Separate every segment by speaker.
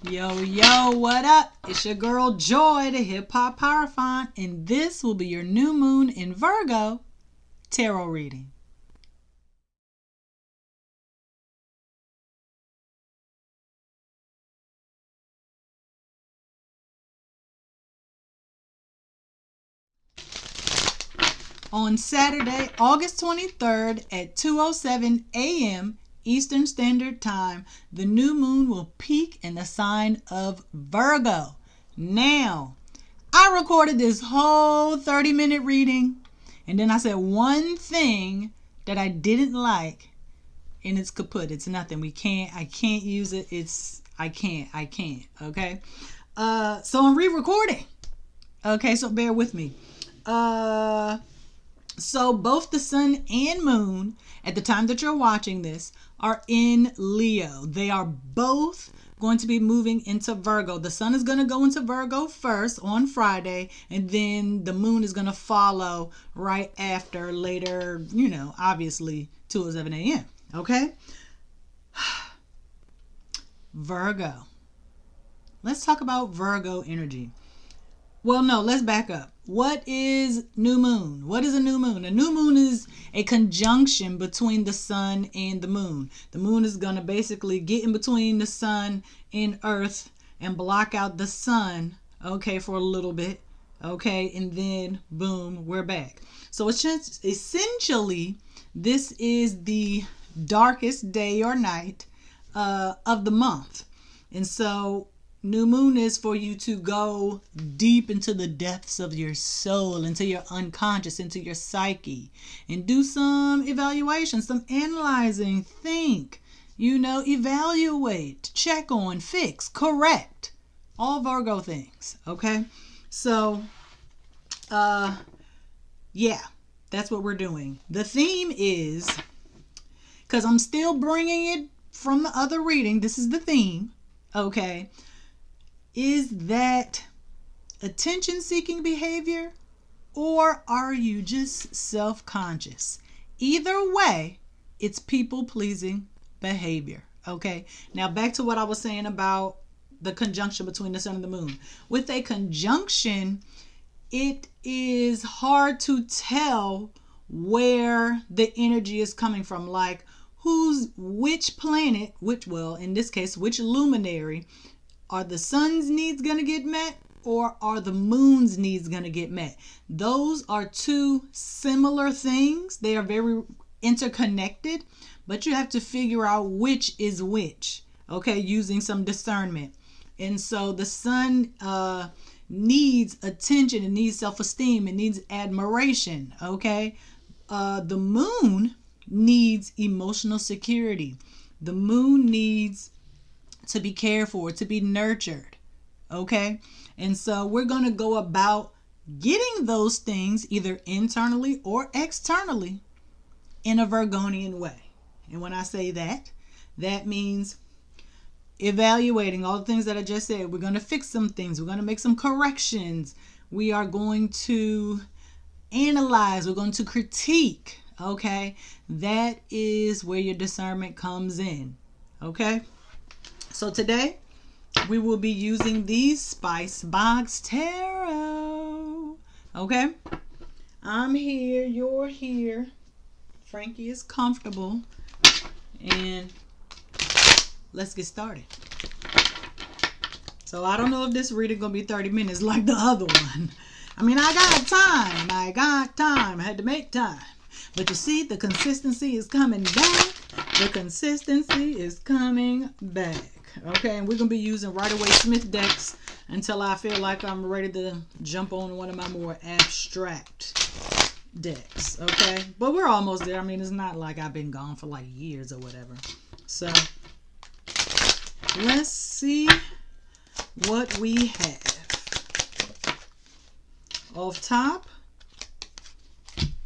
Speaker 1: Yo, yo, what up? It's your girl Joy, the Hip Hop Power Font, and this will be your new moon in Virgo tarot reading. On Saturday, August 23rd at 2:07 a.m. Eastern Standard Time, the new moon will peak in the sign of Virgo. Now, I recorded this whole 30-minute reading, and then I said one thing that I didn't like, and it's kaput. It's nothing. I can't use it. I can't. Okay? So I'm re-recording. Okay, so bear with me. So both the sun and moon, at the time that you're watching this, are in Leo. They are both going to be moving into Virgo. The sun is going to go into Virgo first on Friday, and then the moon is going to follow right after later, obviously 2:07 a.m. Okay? Virgo. Let's talk about Virgo energy. Well, no, let's back up. What is new moon? What is a new moon? A new moon is a conjunction between the sun and the moon. The moon is going to basically get in between the sun and earth and block out the sun, okay, for a little bit, okay, and then boom, we're back. So it's just essentially, this is the darkest day or night of the month. And so new moon is for you to go deep into the depths of your soul, into your unconscious, into your psyche, and do some evaluation, some analyzing, think, evaluate, check on, fix, correct, all Virgo things, okay? So, yeah, that's what we're doing. The theme is, because I'm still bringing it from the other reading, this is the theme, okay? Is that attention-seeking behavior, or are you just self-conscious? Either way, it's people-pleasing behavior, okay? Now, back to what I was saying about the conjunction between the sun and the moon. With a conjunction, it is hard to tell where the energy is coming from, like which planet, in this case, which luminary. Are the sun's needs going to get met, or are the moon's needs going to get met? Those are two similar things. They are very interconnected, but you have to figure out which is which, okay, using some discernment. And so the sun needs attention, it needs self-esteem, it needs admiration, okay? The moon needs emotional security. The moon needs to be cared for, to be nurtured, okay? And so we're going to go about getting those things either internally or externally in a Virgonian way. And when I say that, that means evaluating all the things that I just said. We're going to fix some things. We're going to make some corrections. We are going to analyze. We're going to critique, okay? That is where your discernment comes in, okay? So today, we will be using these Spice Box Tarot. Okay? I'm here. You're here. Frankie is comfortable. And let's get started. So I don't know if this reading going to be 30 minutes like the other one. I mean, I got time. I had to make time. But you see, the consistency is coming back. Okay, and we're going to be using Rider-Waite Smith decks until I feel like I'm ready to jump on one of my more abstract decks, okay? But we're almost there. I mean, it's not like I've been gone for like years or whatever. So, let's see what we have. Off top,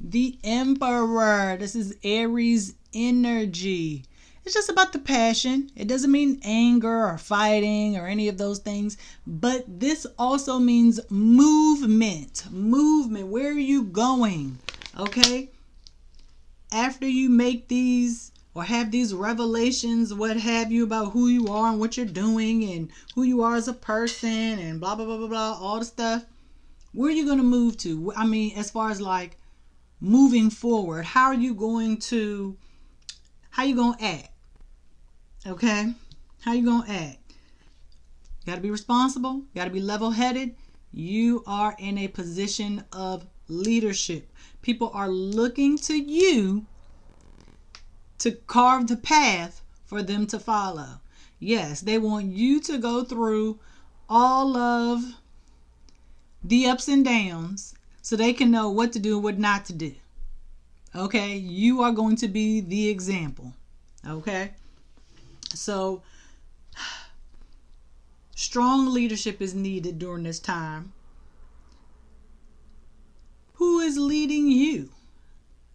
Speaker 1: the Emperor. This is Aries energy. It's just about the passion. It doesn't mean anger or fighting or any of those things. But this also means movement. Movement. Where are you going? Okay? After you make these or have these revelations, what have you, about who you are and what you're doing and who you are as a person and blah, blah, blah, blah, blah, all the stuff, where are you going to move to? I mean, as far as like moving forward, how are you going to act? Okay? How you going to act? You got to be responsible. You got to be level-headed. You are in a position of leadership. People are looking to you to carve the path for them to follow. Yes, they want you to go through all of the ups and downs so they can know what to do and what not to do. Okay? You are going to be the example. Okay? So, strong leadership is needed during this time. Who is leading you?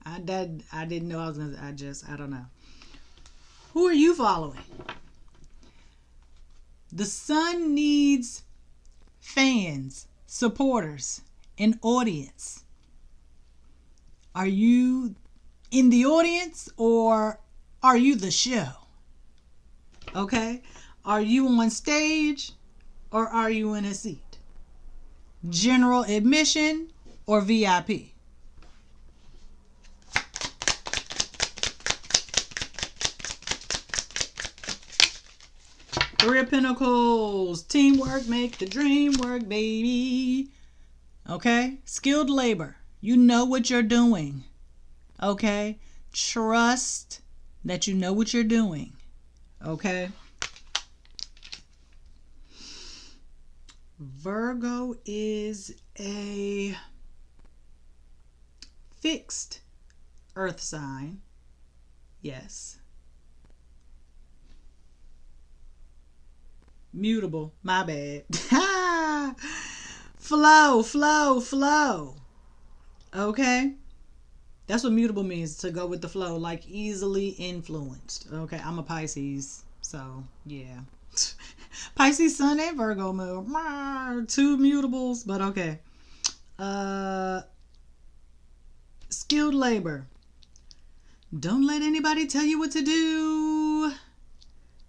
Speaker 1: I didn't know I was going to, I don't know. Who are you following? The sun needs fans, supporters, an audience. Are you in the audience or are you the show? Okay? Are you on stage or are you in a seat? General admission or VIP? Three of Pentacles. Teamwork make the dream work, baby. Okay? Skilled labor. You know what you're doing. Okay? Trust that you know what you're doing. Okay? Virgo is a fixed earth sign. Yes. Mutable. My bad. Flow, flow, flow. Okay? That's what mutable means, to go with the flow, like easily influenced. Okay, I'm a Pisces, so yeah. Pisces sun and Virgo moon. Two mutables, but okay. Skilled labor. Don't let anybody tell you what to do.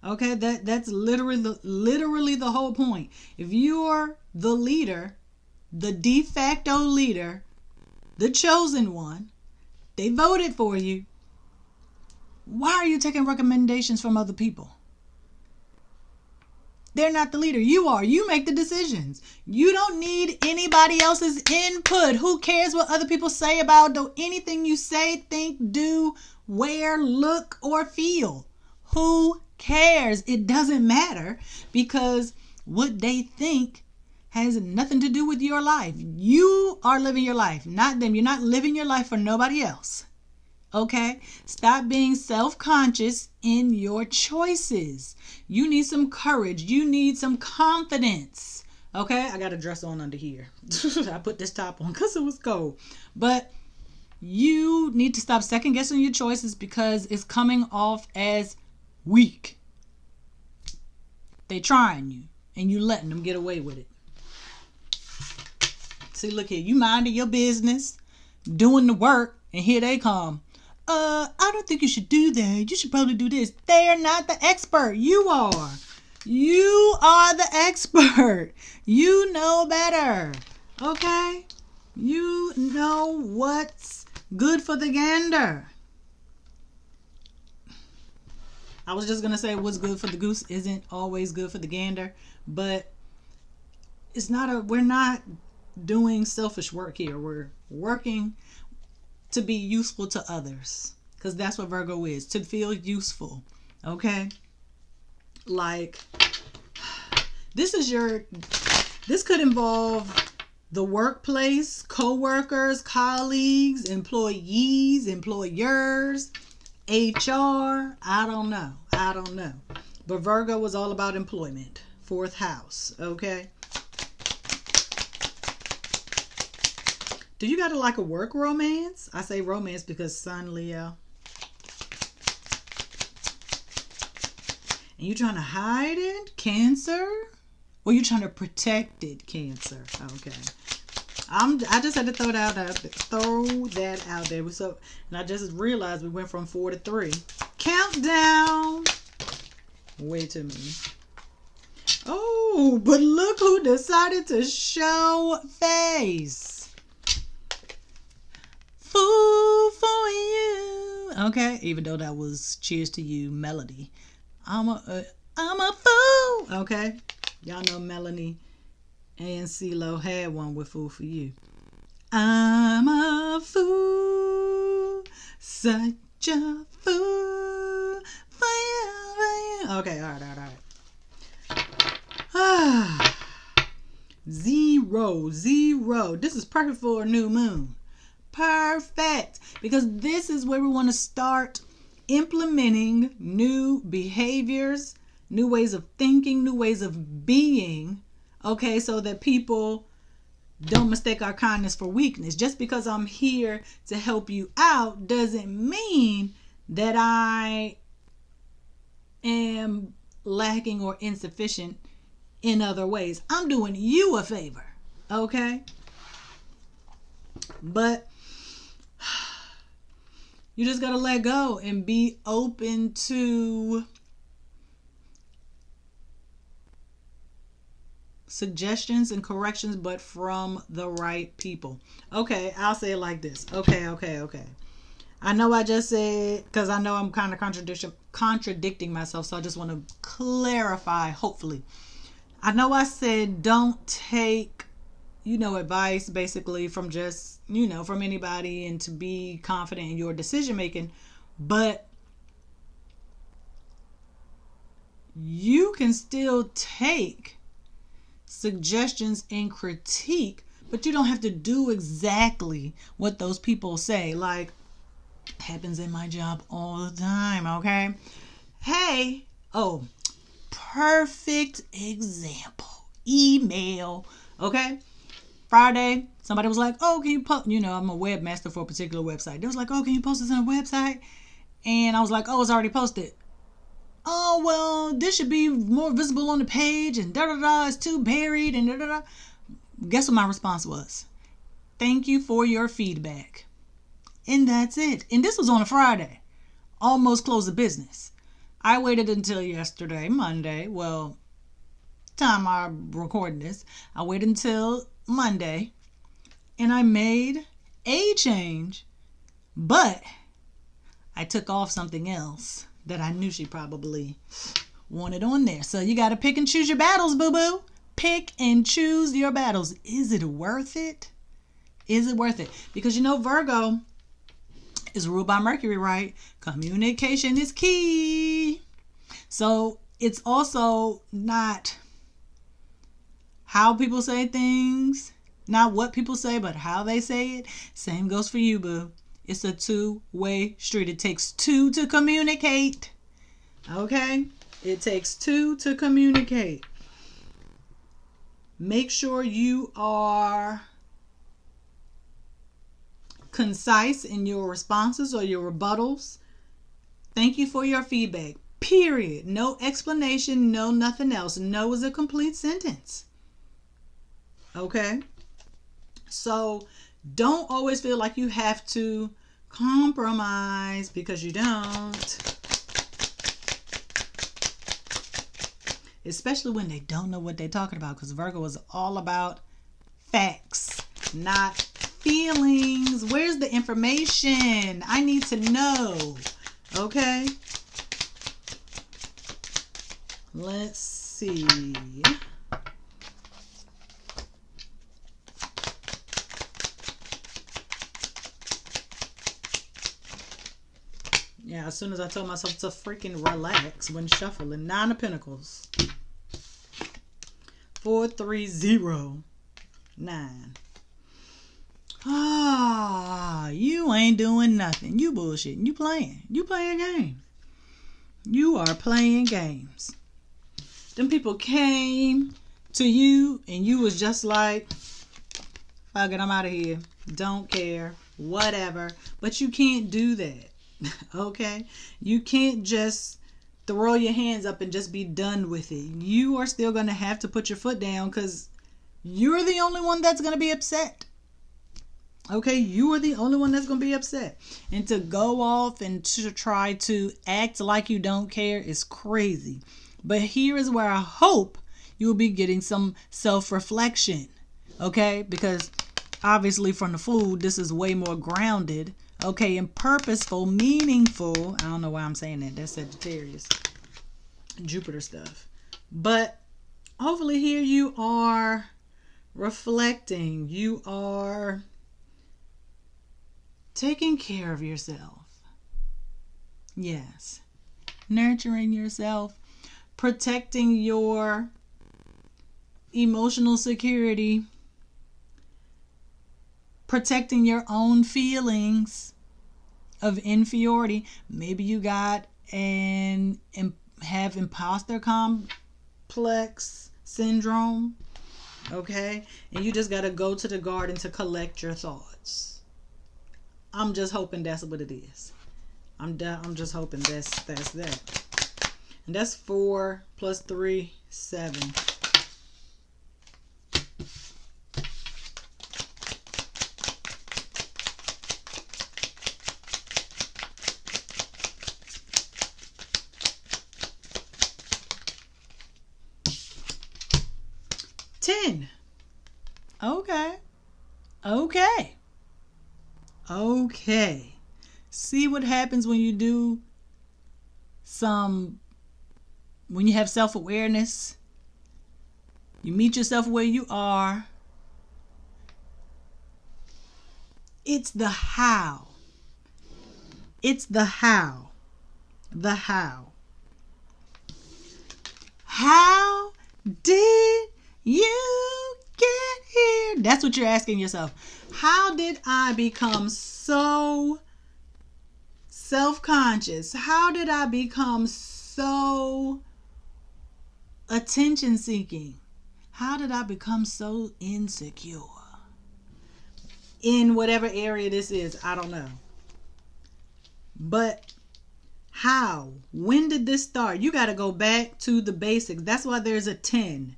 Speaker 1: Okay, that's literally the whole point. If you're the leader, the de facto leader, the chosen one, they voted for you, why are you taking recommendations from other people? They're not the leader. You are. You make the decisions. You don't need anybody else's input. Who cares what other people say about anything you say, think, do, wear, look, or feel? Who cares? It doesn't matter, because what they think has nothing to do with your life. You are living your life, not them. You're not living your life for nobody else. Okay? Stop being self-conscious in your choices. You need some courage. You need some confidence. Okay? I got a dress on under here. I put this top on because it was cold. But you need to stop second-guessing your choices, because it's coming off as weak. They trying you, and you letting them get away with it. See, look here. You minding your business, doing the work, and here they come. I don't think you should do that. You should probably do this. They are not the expert. You are. You are the expert. You know better. Okay? You know what's good for the gander. I was just going to say what's good for the goose isn't always good for the gander, but we're not doing selfish work here. We're working to be useful to others, because that's what Virgo is, to feel useful. Okay? Like, this could involve the workplace, co-workers, colleagues, employees, employers, HR. I don't know. But Virgo was all about employment. 4th house. Okay? Do you got a work romance? I say romance because Sun, Leo. And you trying to hide it? Cancer? Or you trying to protect it? Cancer. Okay. I just had to throw that out there. And I just realized we went from 4 to 3. Countdown. Wait a minute. Oh, but look who decided to show face. Fool for you. Okay, even though that was Cheers to You melody. I'm a fool. Okay, y'all know Melanie and CeeLo had one with Fool for You. I'm a fool, such a fool for you. Okay, all right. Zero. This is perfect for a new moon. Perfect. Because this is where we want to start implementing new behaviors, new ways of thinking, new ways of being. Okay, so that people don't mistake our kindness for weakness. Just because I'm here to help you out doesn't mean that I am lacking or insufficient in other ways. I'm doing you a favor, okay? But you just gotta let go and be open to suggestions and corrections, but from the right people. Okay, I'll say it like this. Okay. I know I just said, because I know I'm kind of contradicting myself, so I just want to clarify, hopefully. I know I said don't take, advice basically from just, from anybody, and to be confident in your decision making, but you can still take suggestions and critique, but you don't have to do exactly what those people say. Like, happens in my job all the time, okay? Hey, perfect example. Email, okay? Friday, somebody was like, oh, can you post, I'm a webmaster for a particular website. They was like, oh, can you post this on a website? And I was like, oh, it's already posted. Oh, well, this should be more visible on the page, and it's too buried, and Guess what my response was? Thank you for your feedback. And that's it. And this was on a Friday. Almost closed the business. I waited until yesterday, Monday. Well, time I'm recording this, I waited until Monday, and I made a change, but I took off something else that I knew she probably wanted on there. So you got to pick and choose your battles, boo-boo. Pick and choose your battles. Is it worth it? Is it worth it? Because Virgo is ruled by Mercury, right? Communication is key. So it's also not how people say things, not what people say, but how they say it. Same goes for you, boo. It's a two-way street. It takes two to communicate. Okay? It takes two to communicate. Make sure you are concise in your responses or your rebuttals. Thank you for your feedback. Period. No explanation, no nothing else. No is a complete sentence. Okay? So don't always feel like you have to compromise, because you don't. Especially when they don't know what they're talking about, because Virgo is all about facts, not feelings. Where's the information? I need to know. Okay? Let's see. Yeah, as soon as I told myself to freaking relax when shuffling. 9 of Pentacles. 4309. You ain't doing nothing. You bullshitting. You playing. You playing a game. You are playing games. Them people came to you and you was just like, fuck it, I'm out of here. Don't care. Whatever. But you can't do that. Okay? You can't just throw your hands up and just be done with it. You are still going to have to put your foot down, because you're the only one that's going to be upset. Okay, you are the only one that's going to be upset. And to go off and to try to act like you don't care is crazy. But here is where I hope you'll be getting some self-reflection. Okay? Because obviously from the food, this is way more grounded. Okay, and purposeful, meaningful. I don't know why I'm saying that. That's Sagittarius, Jupiter stuff. But hopefully here you are reflecting. You are taking care of yourself. Yes. Nurturing yourself. Protecting your emotional security. Protecting your own feelings of inferiority. Maybe you got and have imposter complex syndrome. Okay? And you just got to go to the garden to collect your thoughts. I'm just hoping that's what it is. I'm just hoping that's that. And that's 4 plus 3, 7. $10. Okay. See what happens when you do when you have self-awareness. You meet yourself where you are. It's the how. It's the how. The how. How did you get here? That's what you're asking yourself. How did I become so self-conscious? How did I become so attention-seeking? How did I become so insecure? In whatever area this is, I don't know. But how? When did this start? You got to go back to the basics. That's why there's a 10.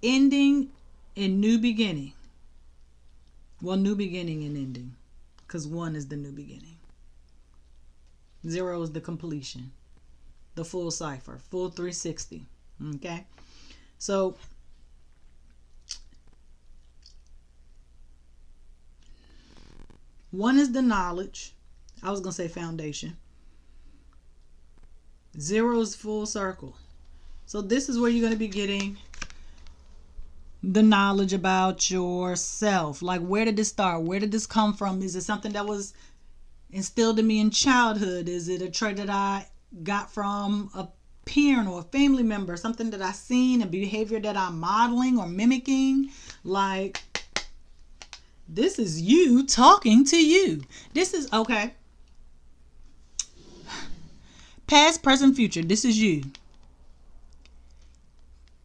Speaker 1: Ending and new beginning. Well, new beginning and ending. Because 1 is the new beginning. 0 is the completion. The full cipher. Full 360. Okay? So, one is the knowledge. I was going to say foundation. 0 is full circle. So this is where you're going to be getting the knowledge about yourself. Like, where did this start? Where did this come from? Is it something that was instilled in me in childhood? Is it a trait that I got from a parent or a family member? Something that I seen, a behavior that I'm modeling or mimicking? Like, this is you talking to you. This is, okay. Past, present, future. This is you.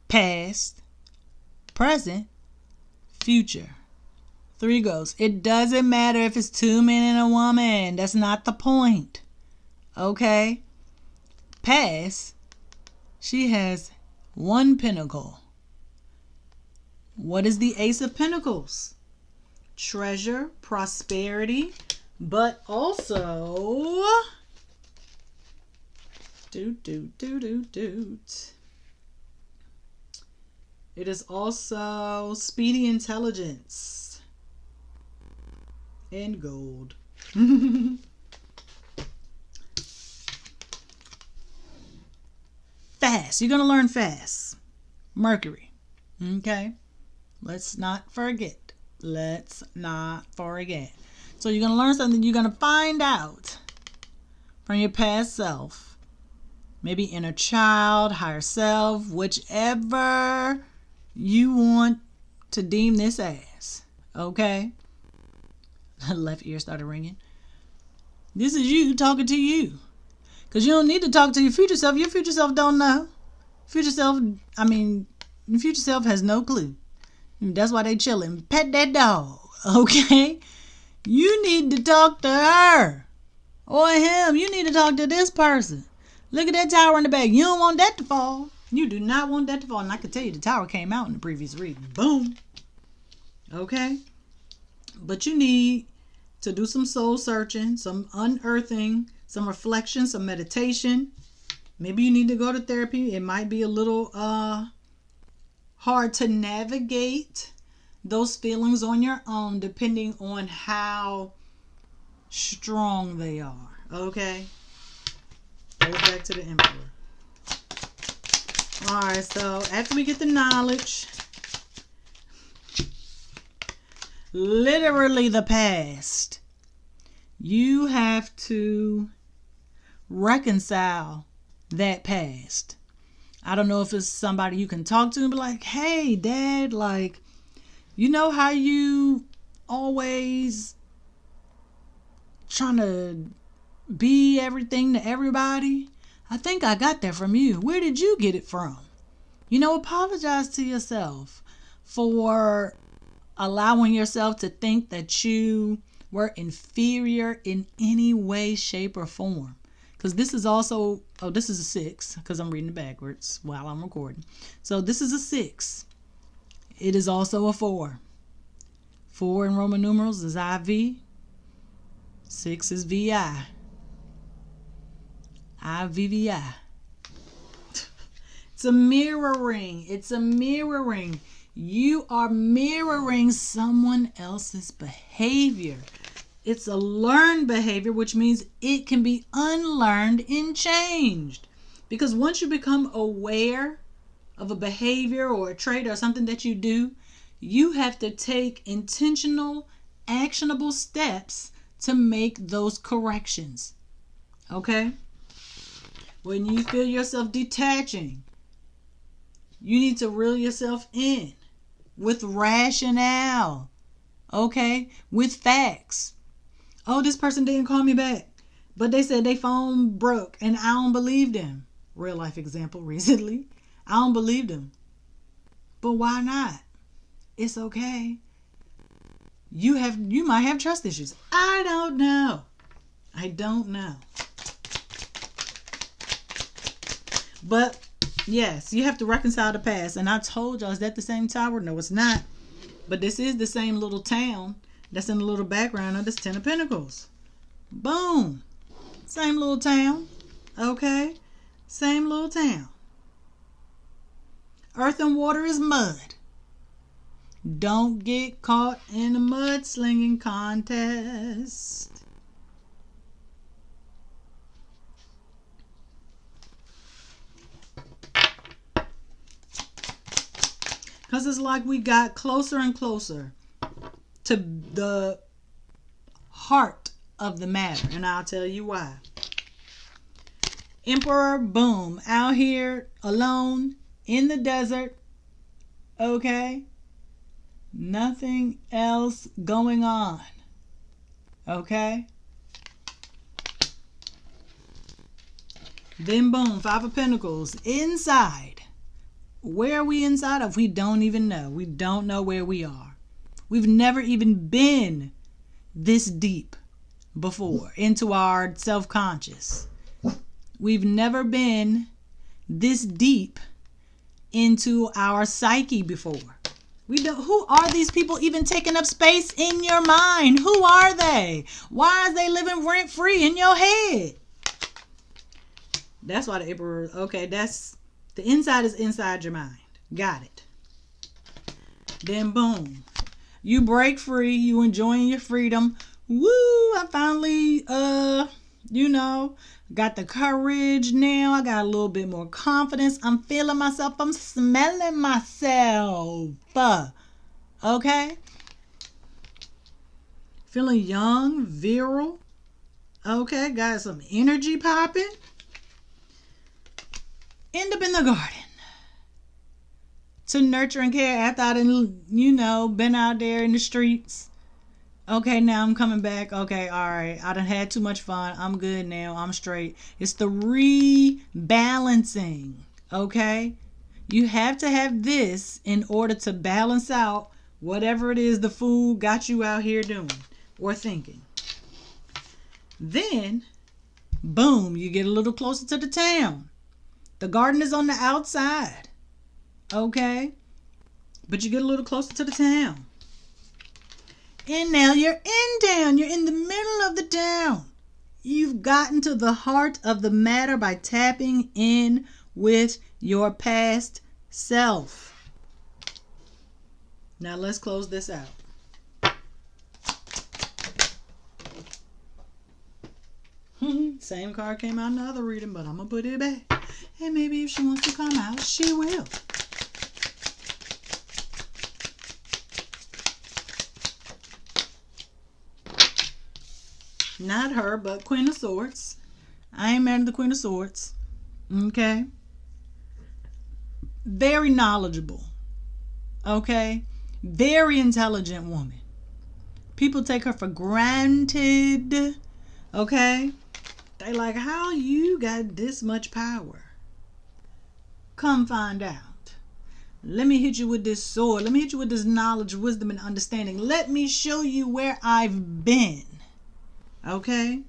Speaker 1: Past, present, future. 3 goes. It doesn't matter if it's 2 men and a woman. That's not the point. Okay? Past, she has 1 pentacle. What is the Ace of Pentacles? Treasure, prosperity, but also it is also speedy intelligence and gold. Fast. You're going to learn fast. Mercury. Okay? Let's not forget. Let's not forget. So you're going to learn something. You're going to find out from your past self. Maybe inner child, higher self, whichever you want to deem this as. Okay? Left ear started ringing. This is you talking to you. Because you don't need to talk to your future self. Your future self don't know. Future self has no clue. That's why they chilling. Pet that dog. Okay? You need to talk to her. Or him. You need to talk to this person. Look at that tower in the back. You don't want that to fall. You do not want that to fall. And I can tell you the tower came out in the previous reading. Boom. Okay? But you need to do some soul searching, some unearthing, some reflection, some meditation. Maybe you need to go to therapy. It might be a little hard to navigate those feelings on your own, depending on how strong they are. Okay? Goes back to the Emperor. Alright, so after we get the knowledge, literally the past, you have to reconcile that past. I don't know if it's somebody you can talk to and be like, hey, Dad, like, you know how you always trying to be everything to everybody? I think I got that from you. Where did you get it from? You know, apologize to yourself for allowing yourself to think that you were inferior in any way, shape, or form. Because this is also, this is a 6, because I'm reading it backwards while I'm recording. So this is a 6. It is also a 4. 4 in Roman numerals is IV. 6 is VI. IVVI. It's a mirroring. It's a mirroring. You are mirroring someone else's behavior. It's a learned behavior, which means it can be unlearned and changed. Because once you become aware of a behavior or a trait or something that you do, you have to take intentional, actionable steps to make those corrections. Okay? When you feel yourself detaching, you need to reel yourself in with rationale. Okay? With facts. Oh, this person didn't call me back, but they said their phone broke and I don't believe them. Real life example recently. I don't believe them. But why not? It's okay. You might have trust issues. I don't know. I don't know. But yes, you have to reconcile the past. And I told y'all, is that the same tower? No, it's not. But this is the same little town that's in the little background of this 10 of Pentacles. Boom. Same little town. Okay? Same little town. Earth and water is mud. Don't get caught in a mudslinging contest. Because it's like we got closer and closer to the heart of the matter. And I'll tell you why. Emperor, boom, out here alone in the desert. Okay? Nothing else going on. Okay? Then boom, 5 of Pentacles inside. Where are we inside of? We don't even know. We don't know where we are. We've never even been this deep before into our self-conscious. We've never been this deep into our psyche before. Who are these people even taking up space in your mind? Who are they? Why are they living rent-free in your head? That's why the Emperor, okay, that's, the inside is inside your mind. Got it. Then boom. You break free. You enjoying your freedom. Woo! I finally, got the courage now. I got a little bit more confidence. I'm feeling myself. I'm smelling myself. Okay? Feeling young, virile. Okay, got some energy popping. End up in the garden to nurture and care after I done, been out there in the streets. Okay, now I'm coming back. Okay, all right. I done had too much fun. I'm good now. I'm straight. It's the rebalancing. Okay? You have to have this in order to balance out whatever it is the fool got you out here doing or thinking. Then, boom, you get a little closer to the town. The garden is on the outside. Okay? But you get a little closer to the town. And now you're in town. You're in the middle of the town. You've gotten to the heart of the matter by tapping in with your past self. Now let's close this out. Same card came out in the other reading, but I'm going to put it back. And maybe if she wants to come out, she will. Not her, but Queen of Swords. I ain't married to the Queen of Swords. Okay? Very knowledgeable. Okay? Very intelligent woman. People take her for granted. Okay? They like, how you got this much power? Come find out. Let me hit you with this sword. Let me hit you with this knowledge, wisdom, and understanding. Let me show you where I've been. Okay?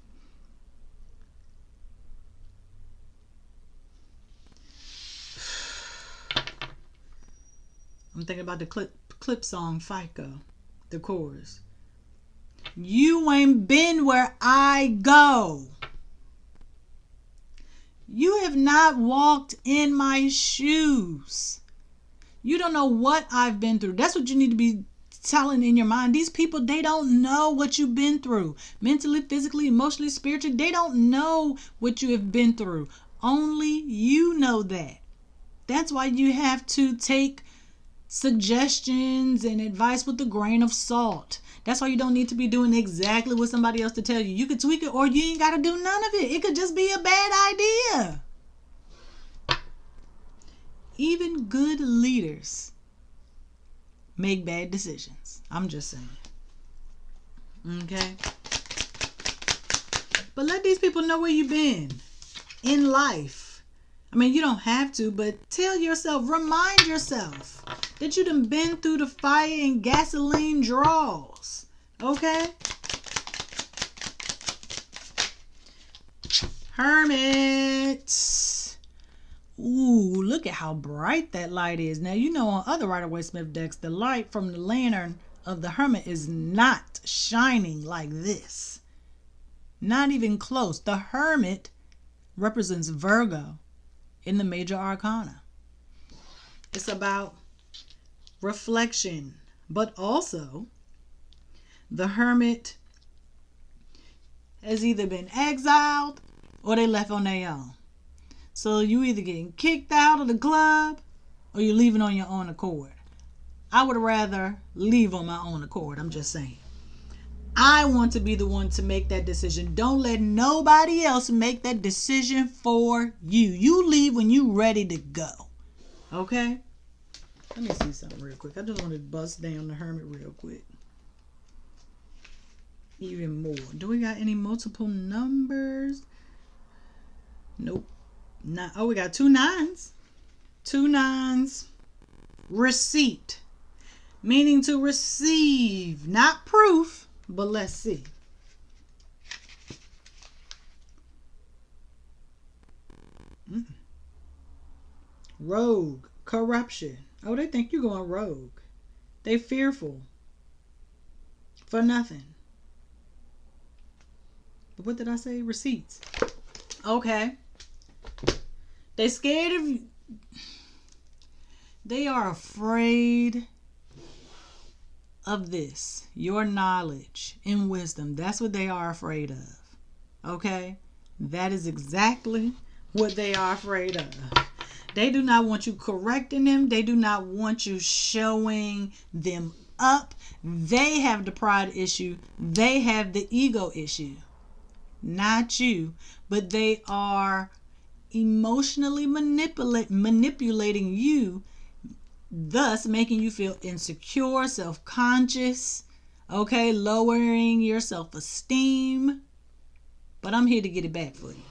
Speaker 1: I'm thinking about the clip song, FICO, the chorus. You ain't been where I go. You have not walked in my shoes. You don't know what I've been through. That's what you need to be telling in your mind. These people, they don't know what you've been through. Mentally, physically, emotionally, spiritually, they don't know what you have been through. Only you know that. That's why you have to take suggestions and advice with a grain of salt. That's why you don't need to be doing exactly what somebody else to tell you. You could tweak it, or you ain't got to do none of it. It could just be a bad idea. Even good leaders make bad decisions. I'm just saying. Okay? But let these people know where you've been in life. I mean, you don't have to, but tell yourself, remind yourself that you done been through the fire and gasoline draws. Okay? Hermit. Ooh, look at how bright that light is. Now, you know on other Rider-Waite-Smith decks, the light from the lantern of the Hermit is not shining like this. Not even close. The Hermit represents Virgo in the major arcana. It's about reflection, but also the Hermit has either been exiled or they left on their own. So you either getting kicked out of the club or you're leaving on your own accord. I would rather leave on my own accord. I'm just saying. I want to be the one to make that decision. Don't let nobody else make that decision for you. You leave when you ready to go. Okay? Let me see something real quick. I just want to bust down the Hermit real quick. Even more. Do we got any multiple numbers? Nope. Not. Oh, we got 2 9s. 2 9s. Receipt. Meaning to receive. Not proof, but let's see. Rogue. Corruption. Oh, they think you're going rogue. They fearful. For nothing. But what did I say? Receipts. Okay. They scared of you. They are afraid of this. Your knowledge and wisdom. That's what they are afraid of. Okay? That is exactly what they are afraid of. They do not want you correcting them. They do not want you showing them up. They have the pride issue. They have the ego issue. Not you. But they are emotionally manipulating you, thus making you feel insecure, self-conscious, okay, lowering your self-esteem. But I'm here to get it back for you.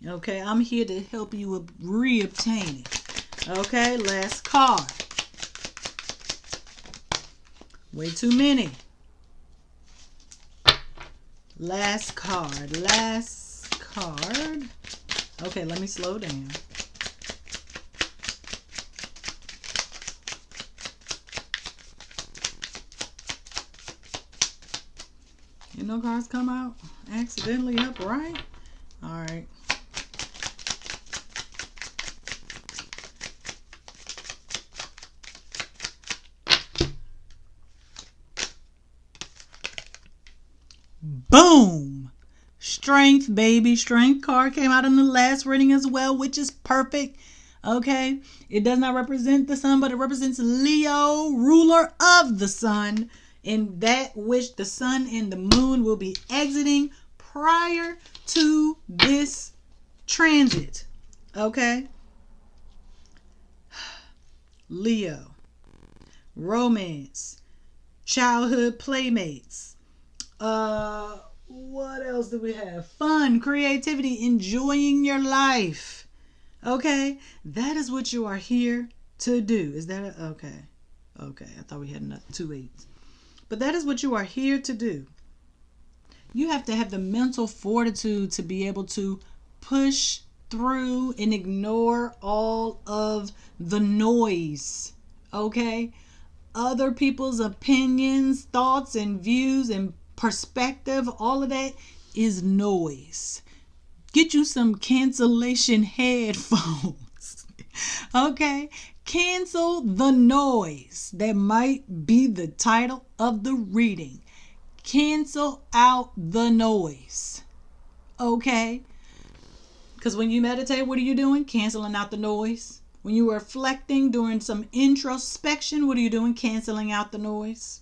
Speaker 1: Okay, I'm here to help you reobtain it. Okay, last card. Way too many. Last card. Last card. Okay, let me slow down. You know, cards come out accidentally upright. All right. Boom. Strength, baby. Strength card came out in the last reading as well, which is perfect. Okay. It does not represent the sun, but it represents Leo, ruler of the sun, in that which the sun and the moon will be exiting prior to this transit. Okay. Leo. Romance. Childhood playmates. What else do we have? Fun, creativity, enjoying your life. Okay, that is what you are here to do. Is that okay? Okay, I thought we had 2 8s, but that is what you are here to do. You have to have the mental fortitude to be able to push through and ignore all of the noise. Okay, other people's opinions, thoughts, and views and perspective, all of that is noise. Get you some cancellation headphones. Okay? Cancel the noise. That might be the title of the reading. Cancel out the noise. Okay? Because when you meditate, what are you doing? Canceling out the noise. When you are reflecting, doing some introspection, what are you doing? Canceling out the noise.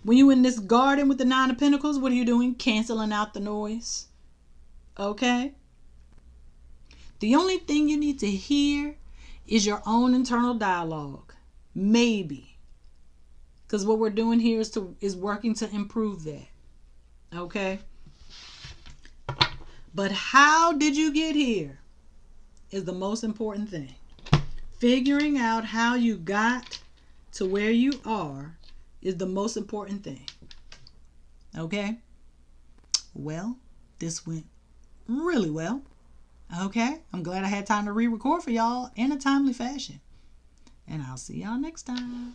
Speaker 1: When you're in this garden with the 9 of Pentacles, what are you doing? Canceling out the noise. Okay? The only thing you need to hear is your own internal dialogue. Maybe. Because what we're doing here is working to improve that. Okay? But how did you get here is the most important thing. Figuring out how you got to where you are is the most important thing. Okay? Well, this went really well. Okay? I'm glad I had time to re-record for y'all in a timely fashion. And I'll see y'all next time.